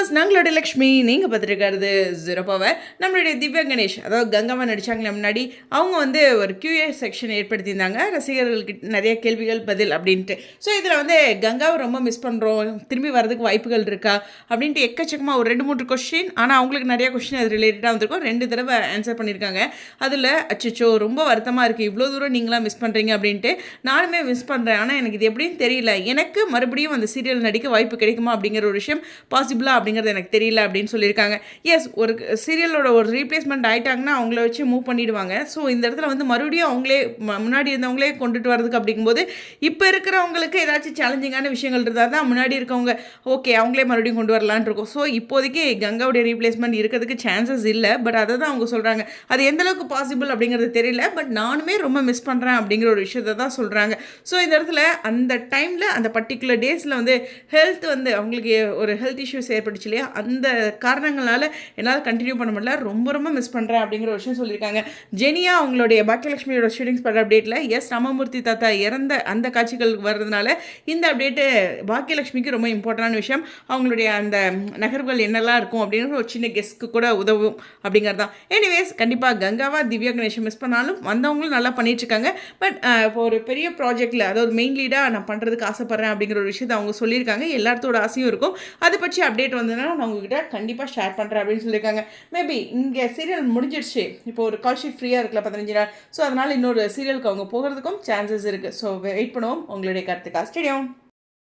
Viewers நாங்களோட Lakshmi நீங்கள் பார்த்துருக்கிறது zero power. நம்மளுடைய திவ்யா கணேஷ் அதாவது கங்காவா நடித்தாங்களே முன்னாடி அவங்க வந்து ஒரு கியூஏ செக்ஷன் ஏற்படுத்தியிருந்தாங்க, ரசிகர்களுக்கு நிறைய கேள்விகள் பதில் அப்படின்ட்டு. ஸோ இதில் வந்து கங்காவை ரொம்ப மிஸ் பண்ணுறோம், திரும்பி வரதுக்கு வாய்ப்புகள் இருக்கா அப்படின்ட்டு எக்கச்சக்கமாக ஒரு 2-3 கொஸ்டின். ஆனால் அவங்களுக்கு நிறைய கொஸ்டின் அது ரிலேட்டடாக வந்திருக்கும். 2 தடவை ஆன்சர் பண்ணியிருக்காங்க. அதில் அச்சோ ரொம்ப வருத்தமாக இருக்குது, இவ்வளோ தூரம் நீங்களாம் மிஸ் பண்ணுறீங்க அப்படின்ட்டு. நானுமே மிஸ் பண்ணுறேன், ஆனால் எனக்கு இது எப்படின்னு தெரியல, எனக்கு மறுபடியும் அந்த சீரியல் நடிக்க வாய்ப்பு கிடைக்குமா அப்படிங்கிற ஒரு விஷயம் பாசிபிளா அப்படிங்கிறது எனக்கு தெரியல அப்படின்னு சொல்லியிருக்காங்க. எஸ், ஒரு சீரியலோட ஒரு ரீப்ளேஸ்மெண்ட் ஆகிட்டாங்கன்னா அவங்கள வச்சு மூவ் பண்ணிவிடுவாங்க. ஸோ இந்த இடத்துல வந்து மறுபடியும் அவங்களே முன்னாடி இருந்தவங்களே கொண்டுட்டு வரதுக்கு அப்படிங்கும்போது இப்போ இருக்கிறவங்களுக்கு ஏதாச்சும் சேலஞ்சிங்கான விஷயங்கள் இருந்தால் தான் முன்னாடி இருக்கவங்க ஓகே அவங்களே மறுபடியும் கொண்டு வரலான் இருக்கும். ஸோ இப்போதைக்கு கங்காவுடைய ரீப்ளேஸ்மெண்ட் இருக்கிறதுக்கு சான்சஸ் இல்லை. பட் அதை தான் அவங்க சொல்கிறாங்க. அது எந்தளவுக்கு பாசிபிள் அப்படிங்கிறது தெரியல. பட் நானுமே ரொம்ப மிஸ் பண்ணுறேன் அப்படிங்கிற ஒரு விஷயத்தை தான் சொல்கிறாங்க. ஸோ இந்த இடத்துல அந்த டைமில் அந்த பர்டிகுலர் டேஸில் வந்து ஹெல்த் வந்து அவங்களுக்கு ஒரு ஹெல்த் இஷ்யூஸ் ஏற்பட்டுச்சு இல்லையா, அந்த காரணங்களால் என்னால் கண்டினியூ பண்ண முடியல, ரொம்ப ரொம்ப மிஸ் பண்ணுறேன் அப்படிங்கிற ஒரு விஷயம் சொல்லியிருக்காங்க. ஜெனியா அவங்களுடைய பாக்கியலட்சுமியோட ஷூட்டிங்ஸ் படுற அப்டேட்டில் எஸ் ராமமூர்த்தி தாத்தா இறந்த அந்த காட்சிகள் வர்றதுனால இந்த அப்டேட்டு பாக்கியலட்சுமிக்கு ரொம்ப இம்பார்ட்டண்டான விஷயம். அவங்களுடைய அந்த நகர்வுகள் என்னெல்லாம் இருக்கும் அப்படிங்கிற ஒரு சின்ன கெஸ்க்கு கூட உதவும் அப்படிங்கிறது தான். எனிவேஸ் கண்டிப்பாக கங்காவா திவ்யா கணேஷன் மிஸ் பண்ணாலும் வந்தவங்களும் நல்லா பண்ணிட்டுருக்காங்க. பட் இப்போ ஒரு பெரிய ப்ராஜெக்டில் அதாவது மெயின் லீடாக நான் பண்ணுறதுக்கு ஆசைப்பட்றேன் அப்படிங்கிற ஒரு விஷயத்தை அவங்க சொல்லியிருக்காங்க. எல்லாத்தோட ஆசையும் இருக்கும். அதை பற்றி அப்டேட் வந்ததுன்னா நான் உங்ககிட்ட கண்டிப்பாக ஷேர் பண்ணுறேன் அப்படின்னு சொல்லியிருக்காங்க. மேபி இங்கே சீரியல் முடிஞ்சிடுச்சு, இப்போ ஒரு கால் ஷீட் ஃப்ரீயாக இருக்குல்ல 15 நாள். ஸோ அதனால் இன்னொரு சீரியலுக்கு அவங்க போகிறதுக்கும் சான்சஸ் இருக்குது. ஸோ வெயிட் பண்ணுவோம். உங்களுடைய கருத்துக்கா ஸ்டேடியம்.